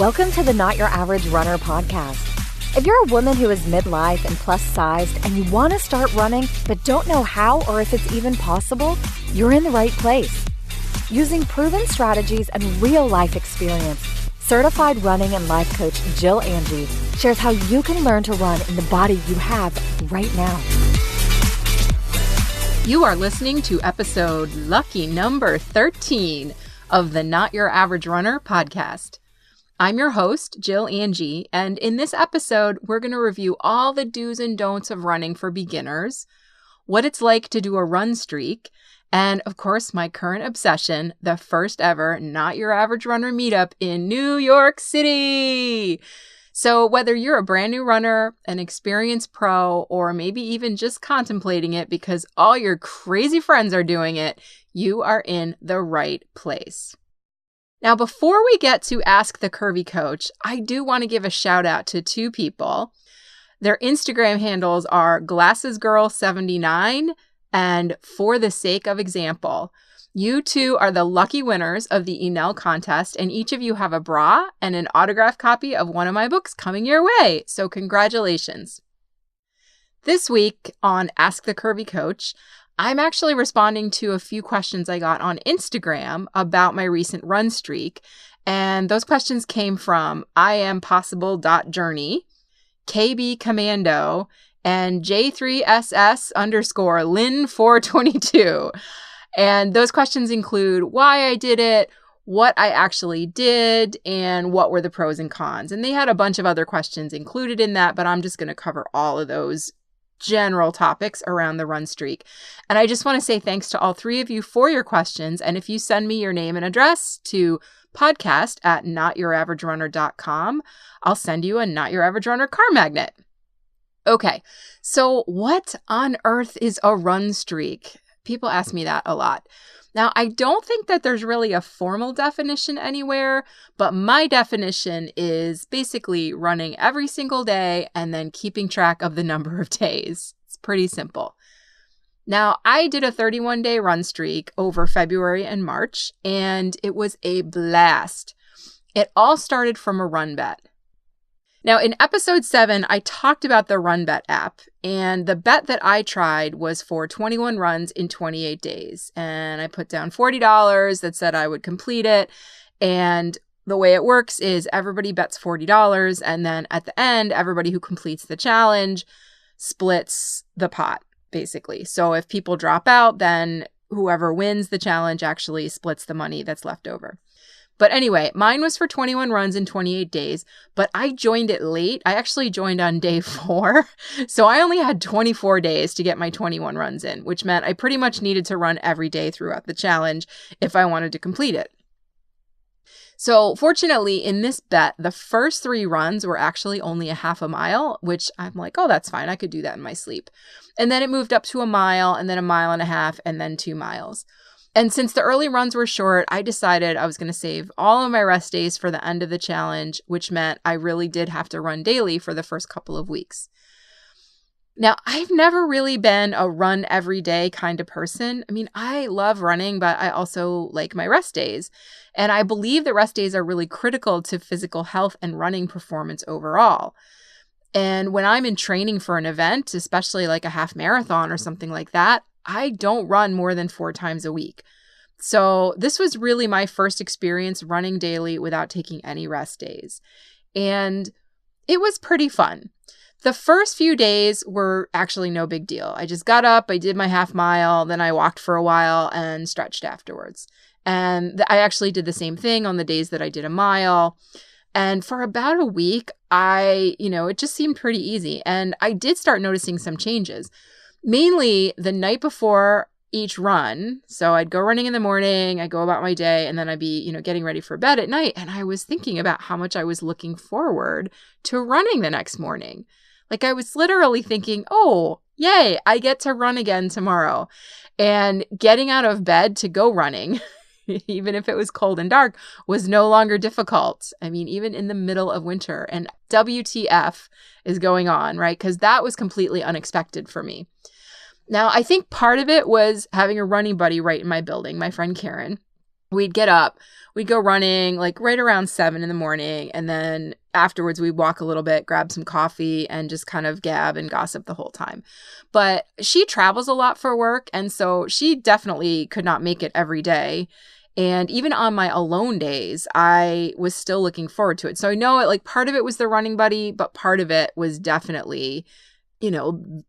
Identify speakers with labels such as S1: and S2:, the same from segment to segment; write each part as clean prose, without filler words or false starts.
S1: Welcome to the Not Your Average Runner podcast. If you're a woman who is midlife and plus-sized and you want to start running but don't know how or if it's even possible, you're in the right place. Using proven strategies and real-life experience, certified running and life coach Jill Angie shares how you can learn to run in the body you have right now.
S2: You are listening to episode lucky number 13 of the Not Your Average Runner podcast. I'm your host, Jill Angie, and in this episode, we're going to review all the do's and don'ts of running for beginners, what it's like to do a run streak, and of course, my current obsession, the first ever Not Your Average Runner meetup in New York City. So whether you're a brand new runner, an experienced pro, or maybe even just contemplating it because all your crazy friends are doing it, you are in the right place. Now, before we get to Ask the Curvy Coach, I do want to give a shout out to two people. Their Instagram handles are GlassesGirl79 and For the Sake of Example. You two are the lucky winners of the Enel contest, and each of you have a bra and an autographed copy of one of my books coming your way. So congratulations. This week on Ask the Curvy Coach, I'm actually responding to a few questions I got on Instagram about my recent run streak. And those questions came from IamPossible.journey, KB Commando, and J3SS_Lynn422. And those questions include why I did it, what I actually did, and what were the pros and cons. And they had a bunch of other questions included in that, but I'm just going to cover all of those general topics around the run streak. And I just want to say thanks to all three of you for your questions. And if you send me your name and address to podcast@notyouraveragerunner.com, I'll send you a Not Your Average Runner car magnet. Okay, so what on earth is a run streak? People ask me that a lot. Now, I don't think that there's really a formal definition anywhere, but my definition is basically running every single day and then keeping track of the number of days. It's pretty simple. Now, I did a 31-day run streak over February and March, and it was a blast. It all started from a run bet. Now, in episode 7, I talked about the Run Bet app, and the bet that I tried was for 21 runs in 28 days. And I put down $40 that said I would complete it. And the way it works is everybody bets $40, and then at the end, everybody who completes the challenge splits the pot, basically. So if people drop out, then whoever wins the challenge actually splits the money that's left over. But anyway, mine was for 21 runs in 28 days, but I joined it late. I actually joined on day 4. So I only had 24 days to get my 21 runs in, which meant I pretty much needed to run every day throughout the challenge if I wanted to complete it. So fortunately, in this bet, the first 3 runs were actually only a half a mile, which I'm like, oh, that's fine. I could do that in my sleep. And then it moved up to a mile, and then a mile and a half, and then 2 miles. And since the early runs were short, I decided I was going to save all of my rest days for the end of the challenge, which meant I really did have to run daily for the first couple of weeks. Now, I've never really been a run every day kind of person. I mean, I love running, but I also like my rest days. And I believe that rest days are really critical to physical health and running performance overall. And when I'm in training for an event, especially like a half marathon or something like that, I don't run more than 4 times a week. So this was really my first experience running daily without taking any rest days. And it was pretty fun. The first few days were actually no big deal. I just got up, I did my half mile, then I walked for a while and stretched afterwards. And I actually did the same thing on the days that I did a mile. And for about a week, it just seemed pretty easy. And I did start noticing some changes. Mainly the night before each run. So I'd go running in the morning, I'd go about my day, and then I'd be, getting ready for bed at night. And I was thinking about how much I was looking forward to running the next morning. Like I was literally thinking, oh, yay, I get to run again tomorrow. And getting out of bed to go running, even if it was cold and dark, was no longer difficult. I mean, even in the middle of winter. And WTF is going on, right? Because that was completely unexpected for me. Now, I think part of it was having a running buddy right in my building, my friend Karen. we'd get up, we'd go running like right around 7 in the morning. And then afterwards we'd walk a little bit, grab some coffee and just kind of gab and gossip the whole time. But she travels a lot for work. And so she definitely could not make it every day. And even on my alone days, I was still looking forward to it. So I know it, like part of it was the running buddy, but part of it was definitely,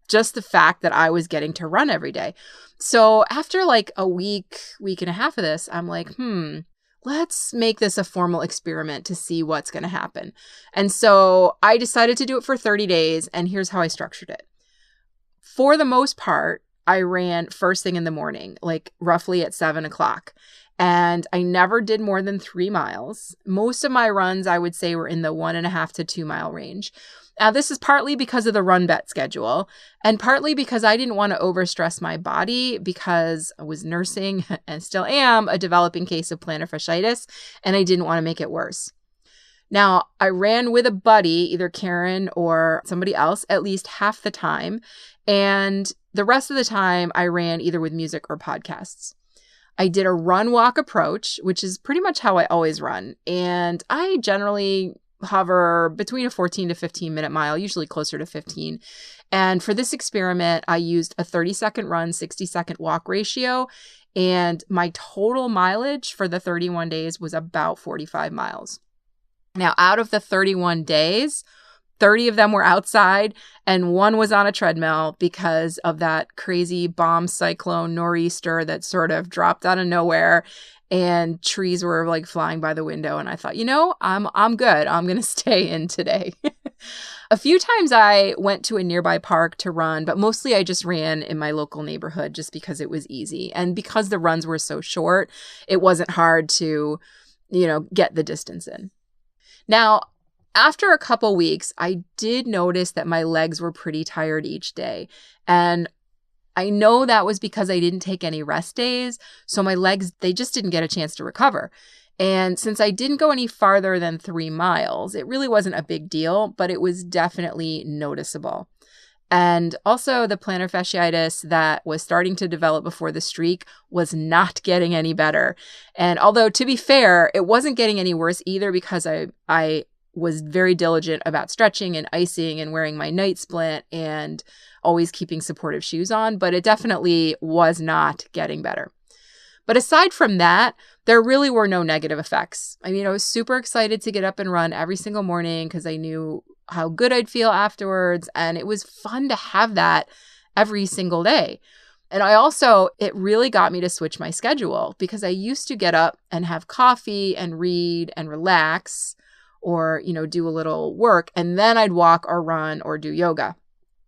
S2: just the fact that I was getting to run every day. So after like a week and a half of this, I'm like, let's make this a formal experiment to see what's going to happen. And so I decided to do it for 30 days. And here's how I structured it. For the most part, I ran first thing in the morning, like roughly at 7 o'clock. And I never did more than 3 miles. Most of my runs, I would say, were in the 1.5 to 2 mile range. Now, this is partly because of the run bet schedule and partly because I didn't want to overstress my body because I was nursing and still am a developing case of plantar fasciitis, and I didn't want to make it worse. Now, I ran with a buddy, either Karen or somebody else, at least half the time. And the rest of the time, I ran either with music or podcasts. I did a run-walk approach, which is pretty much how I always run. And I generally hover between a 14 to 15 minute mile, usually closer to 15. And for this experiment, I used a 30-second run, 60-second walk ratio. And my total mileage for the 31 days was about 45 miles. Now, out of the 31 days, 30 of them were outside and one was on a treadmill because of that crazy bomb cyclone nor'easter that sort of dropped out of nowhere and trees were like flying by the window. And I thought, I'm good. I'm going to stay in today. A few times I went to a nearby park to run, but mostly I just ran in my local neighborhood just because it was easy. And because the runs were so short, it wasn't hard to, get the distance in. Now, after a couple weeks, I did notice that my legs were pretty tired each day. And I know that was because I didn't take any rest days. So my legs, they just didn't get a chance to recover. And since I didn't go any farther than 3 miles, it really wasn't a big deal, but it was definitely noticeable. And also the plantar fasciitis that was starting to develop before the streak was not getting any better. And although, to be fair, it wasn't getting any worse either because I was very diligent about stretching and icing and wearing my night splint and always keeping supportive shoes on, but it definitely was not getting better. But aside from that, there really were no negative effects. I mean, I was super excited to get up and run every single morning because I knew how good I'd feel afterwards. And it was fun to have that every single day. And it really got me to switch my schedule because I used to get up and have coffee and read and relax or, do a little work. And then I'd walk or run or do yoga.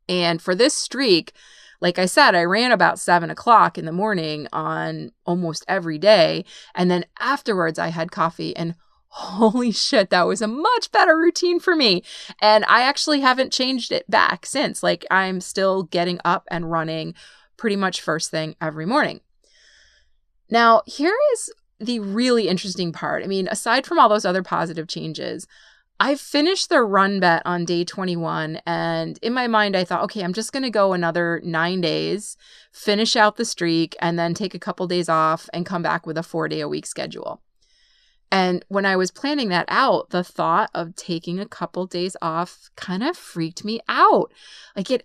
S2: And for this streak, like I said, I ran about 7 o'clock in the morning on almost every day. And then afterwards I had coffee and holy shit, that was a much better routine for me. And I actually haven't changed it back since. Like I'm still getting up and running pretty much first thing every morning. Now, here is the really interesting part. I mean, aside from all those other positive changes, I finished the run bet on day 21. And in my mind, I thought, okay, I'm just going to go another 9 days, finish out the streak, and then take a couple days off and come back with a 4-day-a-week schedule. And when I was planning that out, the thought of taking a couple days off kind of freaked me out.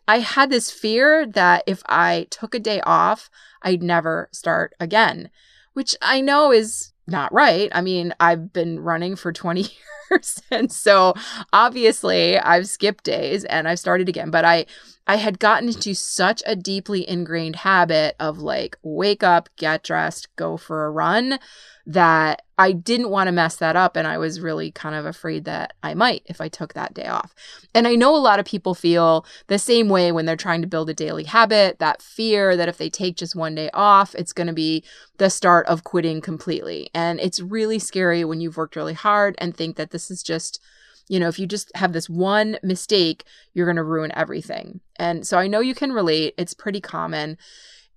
S2: I had this fear that if I took a day off, I'd never start again, which I know is not right. I mean, I've been running for 20 years. And so obviously I've skipped days and I've started again. But I had gotten into such a deeply ingrained habit of wake up, get dressed, go for a run that I didn't want to mess that up. And I was really kind of afraid that I might if I took that day off. And I know a lot of people feel the same way when they're trying to build a daily habit, that fear that if they take just one day off, it's going to be the start of quitting completely. And it's really scary when you've worked really hard and think that this is just, if you just have this one mistake, you're going to ruin everything. And so I know you can relate. It's pretty common.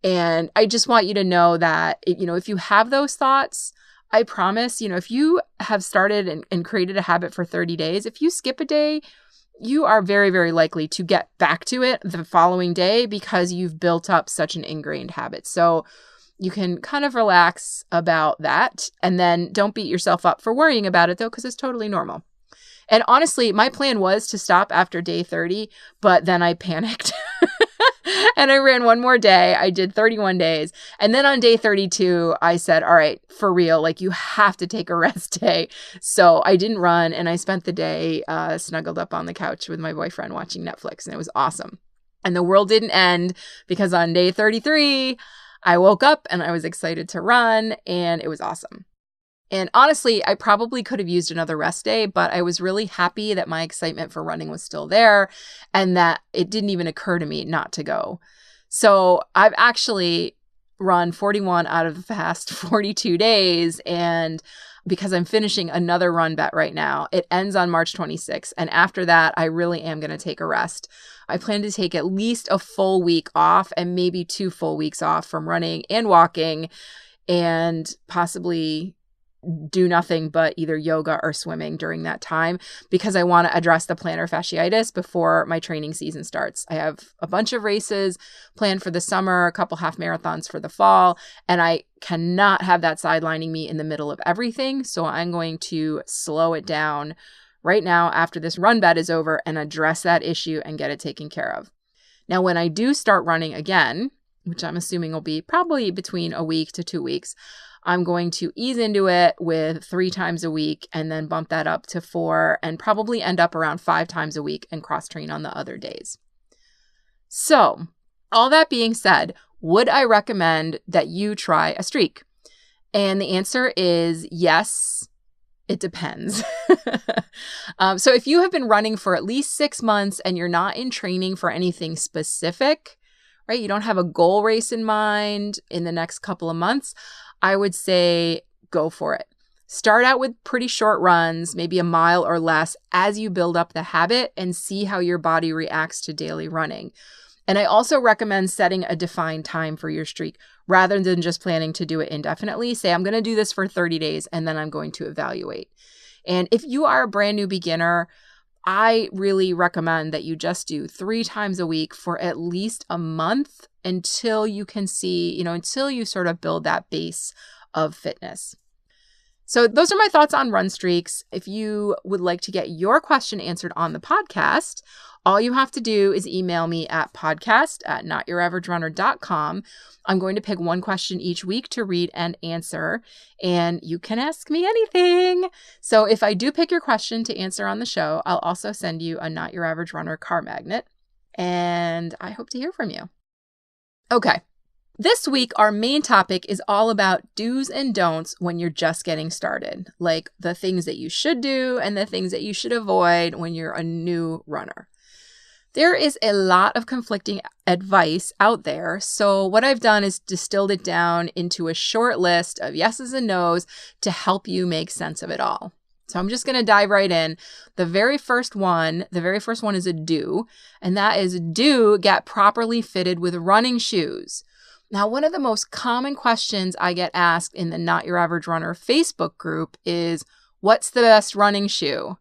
S2: And I just want you to know that, if you have those thoughts, I promise, if you have started and created a habit for 30 days, if you skip a day, you are very, very likely to get back to it the following day because you've built up such an ingrained habit. So, you can kind of relax about that. And then don't beat yourself up for worrying about it, though, because it's totally normal. And honestly, my plan was to stop after day 30, but then I panicked. And I ran one more day. I did 31 days. And then on day 32, I said, all right, for real, like you have to take a rest day. So I didn't run, and I spent the day snuggled up on the couch with my boyfriend watching Netflix, and it was awesome. And the world didn't end, because on day 33, I woke up and I was excited to run, and it was awesome. And honestly, I probably could have used another rest day, but I was really happy that my excitement for running was still there and that it didn't even occur to me not to go. So I've actually run 41 out of the past 42 days. And because I'm finishing another run bet right now, it ends on March 26th. And after that, I really am going to take a rest. I plan to take at least a full week off and maybe 2 full weeks off from running and walking, and possibly do nothing but either yoga or swimming during that time, because I want to address the plantar fasciitis before my training season starts. I have a bunch of races planned for the summer, a couple half marathons for the fall, and I cannot have that sidelining me in the middle of everything. So I'm going to slow it down right now after this run bet is over and address that issue and get it taken care of. Now, when I do start running again, which I'm assuming will be probably between a week to 2 weeks, I'm going to ease into it with 3 times a week and then bump that up to 4 and probably end up around 5 times a week and cross train on the other days. So, all that being said, would I recommend that you try a streak? And the answer is yes. It depends. So if you have been running for at least 6 months and you're not in training for anything specific, right? You don't have a goal race in mind in the next couple of months, I would say go for it. Start out with pretty short runs, maybe a mile or less, as you build up the habit and see how your body reacts to daily running. And I also recommend setting a defined time for your streak rather than just planning to do it indefinitely. Say, I'm going to do this for 30 days and then I'm going to evaluate. And if you are a brand new beginner, I really recommend that you just do 3 times a week for at least a month until you can see, until you sort of build that base of fitness. So those are my thoughts on run streaks. If you would like to get your question answered on the podcast, all you have to do is email me at podcast@notyouraveragerunner.com. I'm going to pick one question each week to read and answer, and you can ask me anything. So if I do pick your question to answer on the show, I'll also send you a Not Your Average Runner car magnet, and I hope to hear from you. Okay. This week, our main topic is all about do's and don'ts when you're just getting started, like the things that you should do and the things that you should avoid when you're a new runner. There is a lot of conflicting advice out there, so what I've done is distilled it down into a short list of yeses and nos to help you make sense of it all. So I'm just going to dive right in. The very first one is a do, and that is do get properly fitted with running shoes. Now, one of the most common questions I get asked in the Not Your Average Runner Facebook group is, what's the best running shoe?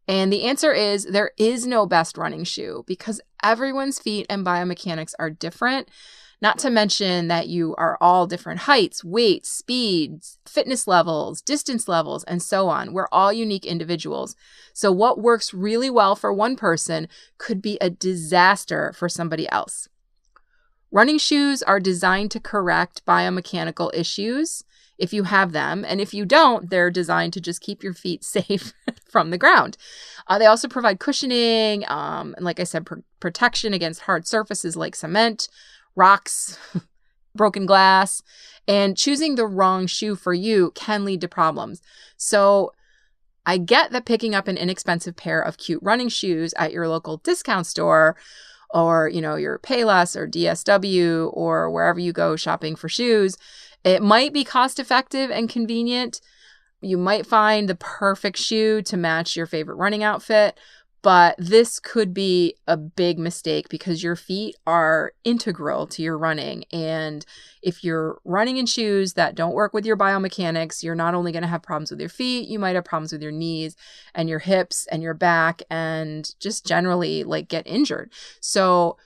S2: And the answer is there is no best running shoe because everyone's feet and biomechanics are different, not to mention that you are all different heights, weights, speeds, fitness levels, distance levels, and so on. We're all unique individuals. So what works really well for one person could be a disaster for somebody else. Running shoes are designed to correct biomechanical issues if you have them. And if you don't, they're designed to just keep your feet safe from the ground. They also provide cushioning, and like I said, protection against hard surfaces like cement, rocks, broken glass. And choosing the wrong shoe for you can lead to problems. So I get that picking up an inexpensive pair of cute running shoes at your local discount store or, your Payless or DSW or wherever you go shopping for shoes, it might be cost effective and convenient. You might find the perfect shoe to match your favorite running outfit, but this could be a big mistake because your feet are integral to your running. And if you're running in shoes that don't work with your biomechanics, you're not only going to have problems with your feet, you might have problems with your knees and your hips and your back and just generally get injured. So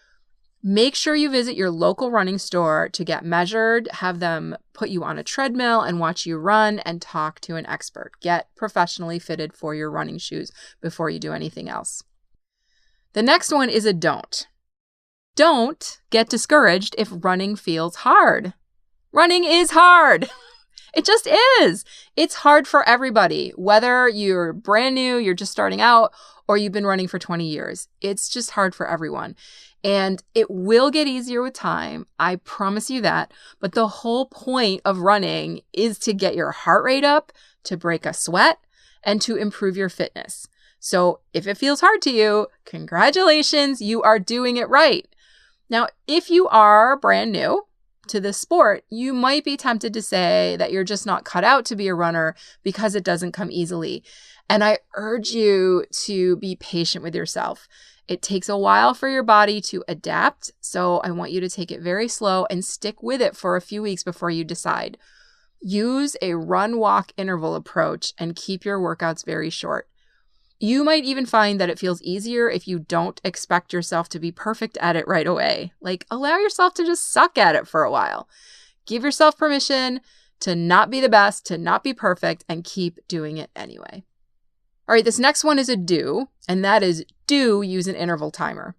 S2: Make sure you visit your local running store to get measured, have them put you on a treadmill and watch you run, and talk to an expert. Get professionally fitted for your running shoes before you do anything else. The next one is a don't. Don't get discouraged if running feels hard. Running is hard. It just is. It's hard for everybody, whether you're brand new, you're just starting out, or you've been running for 20 years. It's just hard for everyone. And it will get easier with time. I promise you that. But the whole point of running is to get your heart rate up, to break a sweat, and to improve your fitness. So if it feels hard to you, congratulations, you are doing it right. Now, if you are brand new to this sport, you might be tempted to say that you're just not cut out to be a runner because it doesn't come easily. And I urge you to be patient with yourself. It takes a while for your body to adapt, so I want you to take it very slow and stick with it for a few weeks before you decide. Use a run-walk interval approach and keep your workouts very short. You might even find that it feels easier if you don't expect yourself to be perfect at it right away. Like, allow yourself to just suck at it for a while. Give yourself permission to not be the best, to not be perfect, and keep doing it anyway. All right, this next one is a do, and that is do use an interval timer.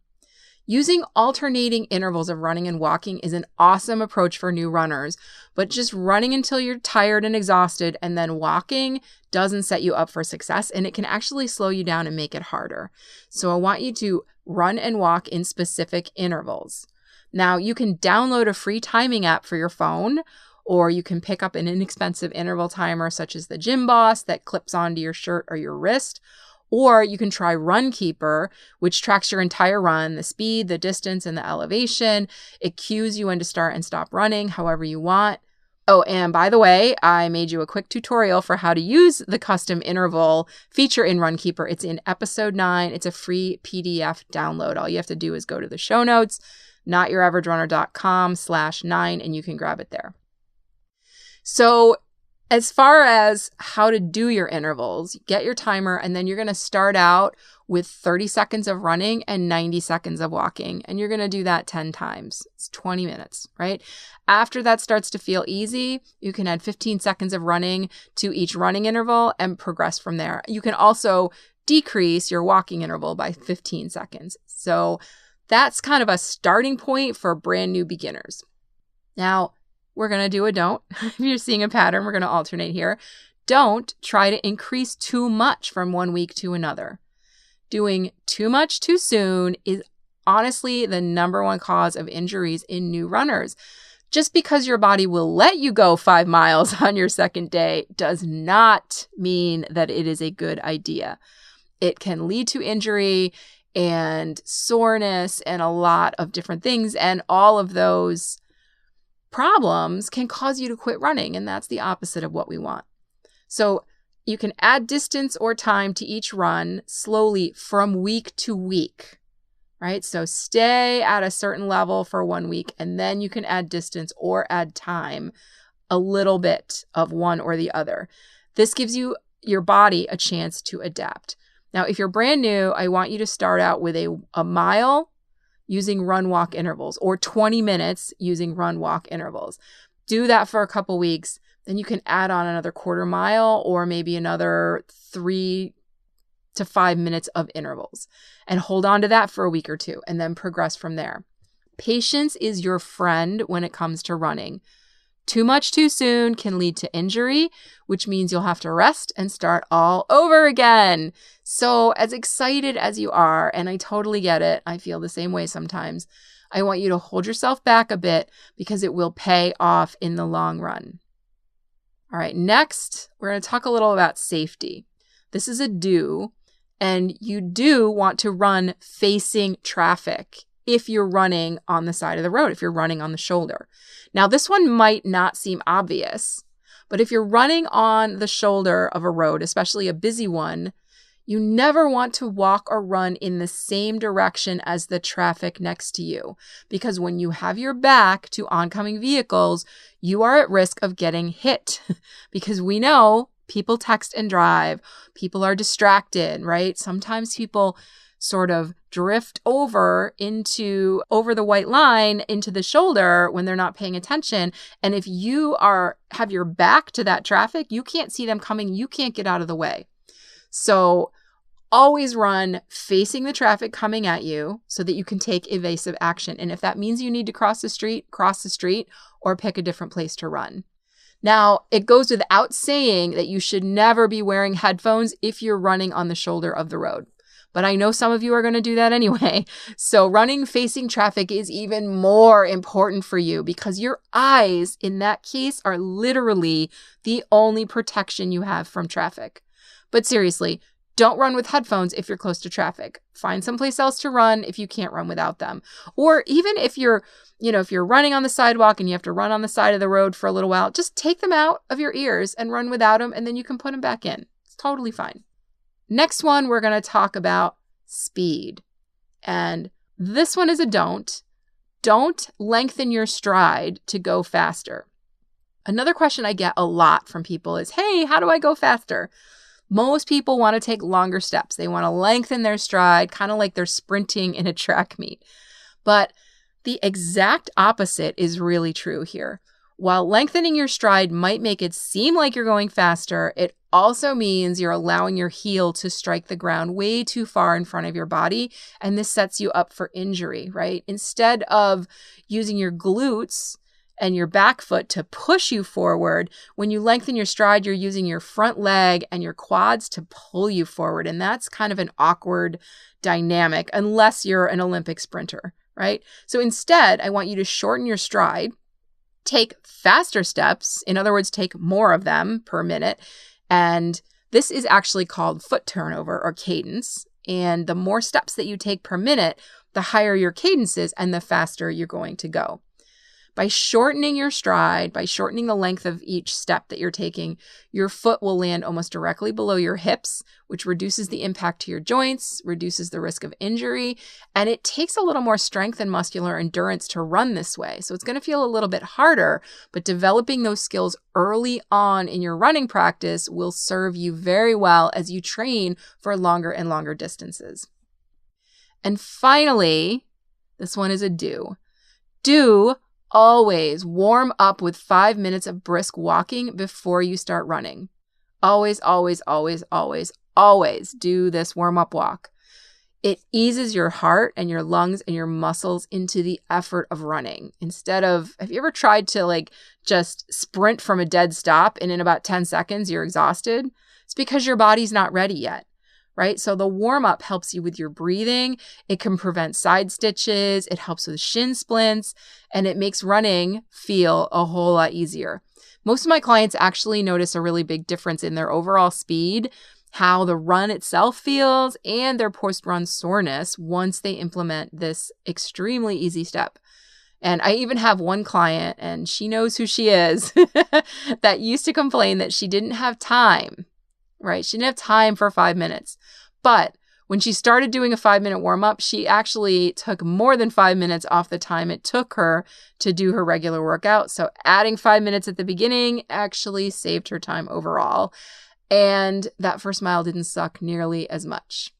S2: Using alternating intervals of running and walking is an awesome approach for new runners, but just running until you're tired and exhausted and then walking doesn't set you up for success, and it can actually slow you down and make it harder. So I want you to run and walk in specific intervals. Now, you can download a free timing app for your phone, or you can pick up an inexpensive interval timer such as the Gym Boss that clips onto your shirt or your wrist. Or you can try Runkeeper, which tracks your entire run, the speed, the distance, and the elevation. It cues you when to start and stop running however you want. Oh, and by the way, I made you a quick tutorial for how to use the custom interval feature in Runkeeper. It's in episode 9. It's a free PDF download. All you have to do is go to the show notes, notyouraveragerunner.com/9, and you can grab it there. So as far as how to do your intervals, get your timer, and then you're going to start out with 30 seconds of running and 90 seconds of walking. And you're going to do that 10 times. It's 20 minutes, right? After that starts to feel easy, you can add 15 seconds of running to each running interval and progress from there. You can also decrease your walking interval by 15 seconds. So that's kind of a starting point for brand new beginners. Now, we're going to do a don't. If you're seeing a pattern, we're going to alternate here. Don't try to increase too much from one week to another. Doing too much too soon is honestly the number one cause of injuries in new runners. Just because your body will let you go 5 miles on your second day does not mean that it is a good idea. It can lead to injury and soreness and a lot of different things, and all of those problems can cause you to quit running, and that's the opposite of what we want. So you can add distance or time to each run slowly from week to week, right? So stay at a certain level for 1 week, and then you can add distance or add time, a little bit of one or the other. This gives you your body a chance to adapt. Now, if you're brand new, I want you to start out with a mile using run-walk intervals, or 20 minutes using run-walk intervals. Do that for a couple weeks. Then you can add on another quarter mile or maybe another 3 to 5 minutes of intervals and hold on to that for a week or two and then progress from there. Patience is your friend when it comes to running. Too much too soon can lead to injury, which means you'll have to rest and start all over again. So as excited as you are, and I totally get it, I feel the same way sometimes, I want you to hold yourself back a bit because it will pay off in the long run. All right, next, we're going to talk a little about safety. This is a do, and you do want to run facing traffic if you're running on the side of the road, if you're running on the shoulder. Now, this one might not seem obvious, but if you're running on the shoulder of a road, especially a busy one, you never want to walk or run in the same direction as the traffic next to you, because when you have your back to oncoming vehicles, you are at risk of getting hit because we know people text and drive, people are distracted, right? Sometimes people sort of drift over the white line into the shoulder when they're not paying attention. And if you have your back to that traffic, you can't see them coming. You can't get out of the way. So always run facing the traffic coming at you so that you can take evasive action. And if that means you need to cross the street or pick a different place to run. Now, it goes without saying that you should never be wearing headphones if you're running on the shoulder of the road. But I know some of you are going to do that anyway. So running facing traffic is even more important for you because your eyes in that case are literally the only protection you have from traffic. But seriously, don't run with headphones if you're close to traffic. Find someplace else to run if you can't run without them. Or even if you're running on the sidewalk and you have to run on the side of the road for a little while, just take them out of your ears and run without them, and then you can put them back in. It's totally fine. Next one, we're going to talk about speed. And this one is a don't. Don't lengthen your stride to go faster. Another question I get a lot from people is, hey, how do I go faster? Most people want to take longer steps. They want to lengthen their stride, kind of like they're sprinting in a track meet. But the exact opposite is really true here. While lengthening your stride might make it seem like you're going faster, it also means you're allowing your heel to strike the ground way too far in front of your body, and this sets you up for injury, right? Instead of using your glutes and your back foot to push you forward, when you lengthen your stride, you're using your front leg and your quads to pull you forward. And that's kind of an awkward dynamic unless you're an Olympic sprinter, right? So instead, I want you to shorten your stride, take faster steps. In other words, take more of them per minute. And this is actually called foot turnover or cadence. And the more steps that you take per minute, the higher your cadence is and the faster you're going to go. By shortening your stride, by shortening the length of each step that you're taking, your foot will land almost directly below your hips, which reduces the impact to your joints, reduces the risk of injury, and it takes a little more strength and muscular endurance to run this way. So it's going to feel a little bit harder, but developing those skills early on in your running practice will serve you very well as you train for longer and longer distances. And finally, this one is a do. Do always warm up with 5 minutes of brisk walking before you start running. Always, always, always, always, always do this warm-up walk. It eases your heart and your lungs and your muscles into the effort of running. Have you ever tried to just sprint from a dead stop and in about 10 seconds you're exhausted? It's because your body's not ready yet. Right? So the warm-up helps you with your breathing. It can prevent side stitches. It helps with shin splints, and it makes running feel a whole lot easier. Most of my clients actually notice a really big difference in their overall speed, how the run itself feels, and their post-run soreness once they implement this extremely easy step. And I even have one client, and she knows who she is, that used to complain that she didn't have time. Right? She didn't have time for 5 minutes. But when she started doing a 5-minute warm-up, she actually took more than 5 minutes off the time it took her to do her regular workout. So adding 5 minutes at the beginning actually saved her time overall. And that first mile didn't suck nearly as much.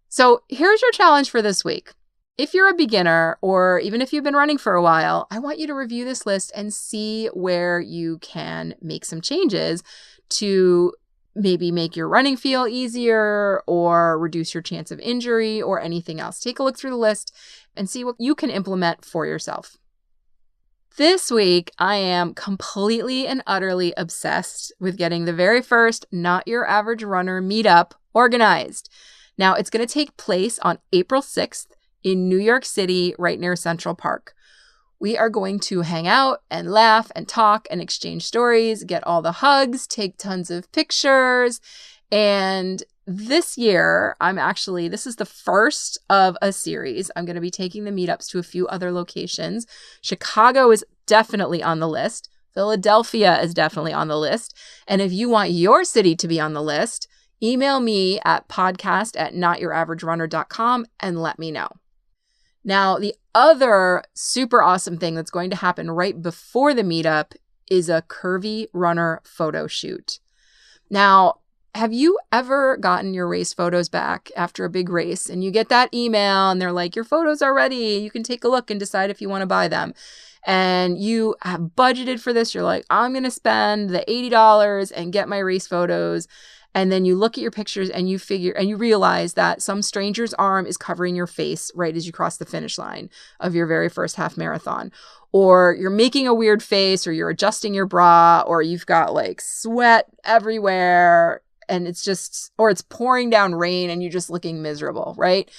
S2: So here's your challenge for this week. If you're a beginner, or even if you've been running for a while, I want you to review this list and see where you can make some changes to maybe make your running feel easier or reduce your chance of injury or anything else. Take a look through the list and see what you can implement for yourself. This week, I am completely and utterly obsessed with getting the very first Not Your Average Runner meetup organized. Now, it's going to take place on April 6th in New York City, right near Central Park. We are going to hang out and laugh and talk and exchange stories, get all the hugs, take tons of pictures. And this year, this is the first of a series. I'm going to be taking the meetups to a few other locations. Chicago is definitely on the list. Philadelphia is definitely on the list. And if you want your city to be on the list, email me at podcast@notyouraverage.runner.com and let me know. Now, the other super awesome thing that's going to happen right before the meetup is a Curvy Runner photo shoot. Now, have you ever gotten your race photos back after a big race and you get that email and they're like, your photos are ready. You can take a look and decide if you want to buy them. And you have budgeted for this. You're like, I'm going to spend the $80 and get my race photos. And then you look at your pictures and you realize that some stranger's arm is covering your face right as you cross the finish line of your very first half marathon. Or you're making a weird face, or you're adjusting your bra, or you've got like sweat everywhere. And or it's pouring down rain and you're just looking miserable, right?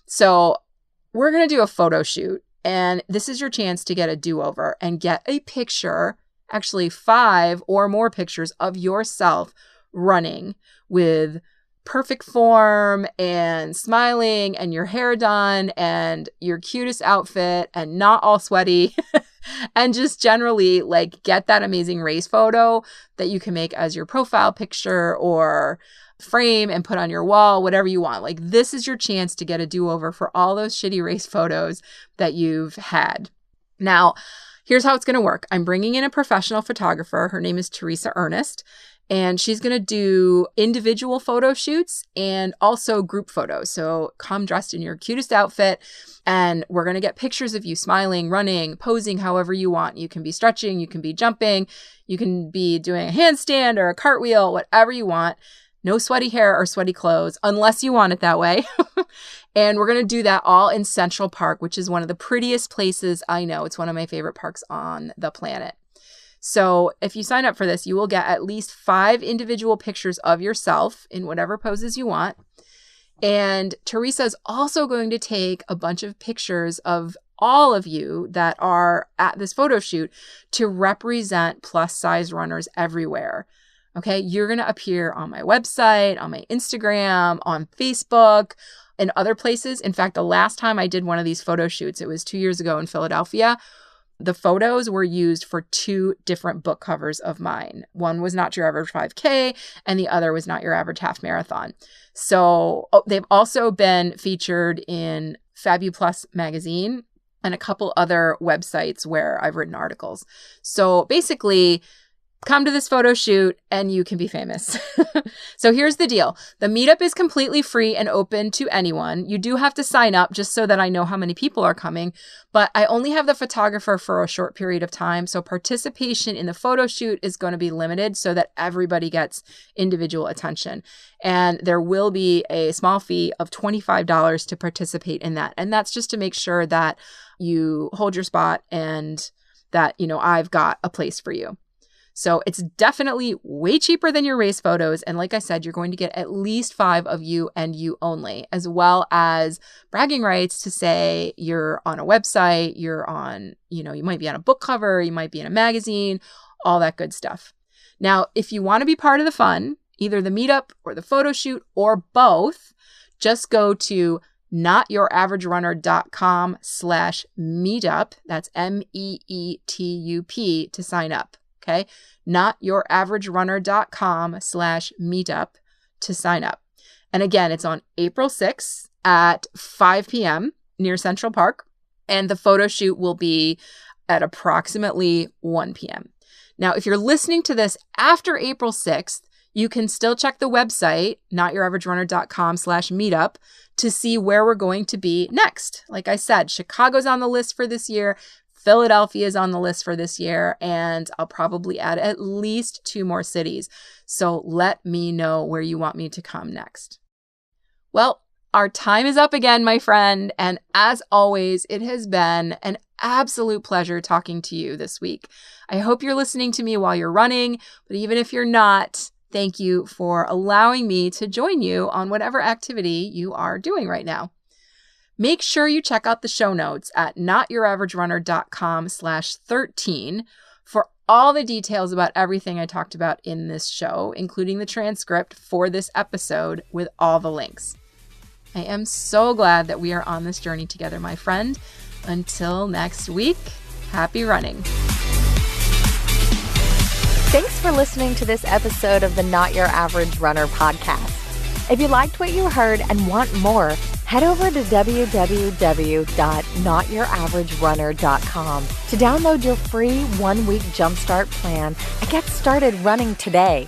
S2: So we're going to do a photo shoot, and this is your chance to get a do-over and get a picture, actually 5 or more pictures of yourself running with perfect form and smiling and your hair done and your cutest outfit and not all sweaty and just generally like get that amazing race photo that you can make as your profile picture or frame and put on your wall, whatever you want. Like, this is your chance to get a do-over for all those shitty race photos that you've had. Now, here's how it's going to work. I'm bringing in a professional photographer. Her name is Teresa Ernest. And she's going to do individual photo shoots and also group photos. So come dressed in your cutest outfit, and we're going to get pictures of you smiling, running, posing however you want. You can be stretching, you can be jumping, you can be doing a handstand or a cartwheel, whatever you want. No sweaty hair or sweaty clothes, unless you want it that way. And we're going to do that all in Central Park, which is one of the prettiest places I know. It's one of my favorite parks on the planet. So if you sign up for this, you will get at least 5 individual pictures of yourself in whatever poses you want. And Teresa is also going to take a bunch of pictures of all of you that are at this photo shoot to represent plus size runners everywhere. Okay, you're going to appear on my website, on my Instagram, on Facebook, and other places. In fact, the last time I did one of these photo shoots, it was 2 years ago in Philadelphia. The photos were used for 2 different book covers of mine. One was Not Your Average 5K, and the other was Not Your Average Half Marathon. So they've also been featured in FabuPlus magazine and a couple other websites where I've written articles. So basically, come to this photo shoot and you can be famous. So here's the deal. The meetup is completely free and open to anyone. You do have to sign up just so that I know how many people are coming, but I only have the photographer for a short period of time. So participation in the photo shoot is going to be limited so that everybody gets individual attention. And there will be a small fee of $25 to participate in that. And that's just to make sure that you hold your spot and that, I've got a place for you. So it's definitely way cheaper than your race photos. And like I said, you're going to get at least 5 of you and you only, as well as bragging rights to say you're on a website, you're on, you might be on a book cover, you might be in a magazine, all that good stuff. Now, if you want to be part of the fun, either the meetup or the photo shoot or both, just go to notyouraverage.com/meetup. That's MEETUP to sign up. Okay, notyouraverage.com/meetup to sign up. And again, it's on April 6th at 5 p.m. near Central Park. And the photo shoot will be at approximately 1 p.m. Now, if you're listening to this after April 6th, you can still check the website, notyouraverage.com/meetup, to see where we're going to be next. Like I said, Chicago's on the list for this year. Philadelphia is on the list for this year, and I'll probably add at least 2 more cities. So let me know where you want me to come next. Well, our time is up again, my friend. And as always, it has been an absolute pleasure talking to you this week. I hope you're listening to me while you're running, but even if you're not, thank you for allowing me to join you on whatever activity you are doing right now. Make sure you check out the show notes at notyouraverage.com/13 for all the details about everything I talked about in this show, including the transcript for this episode with all the links. I am so glad that we are on this journey together, my friend. Until next week, happy running.
S1: Thanks for listening to this episode of the Not Your Average Runner podcast. If you liked what you heard and want more, head over to www.notyouraverage.com to download your free 1-week jumpstart plan and get started running today.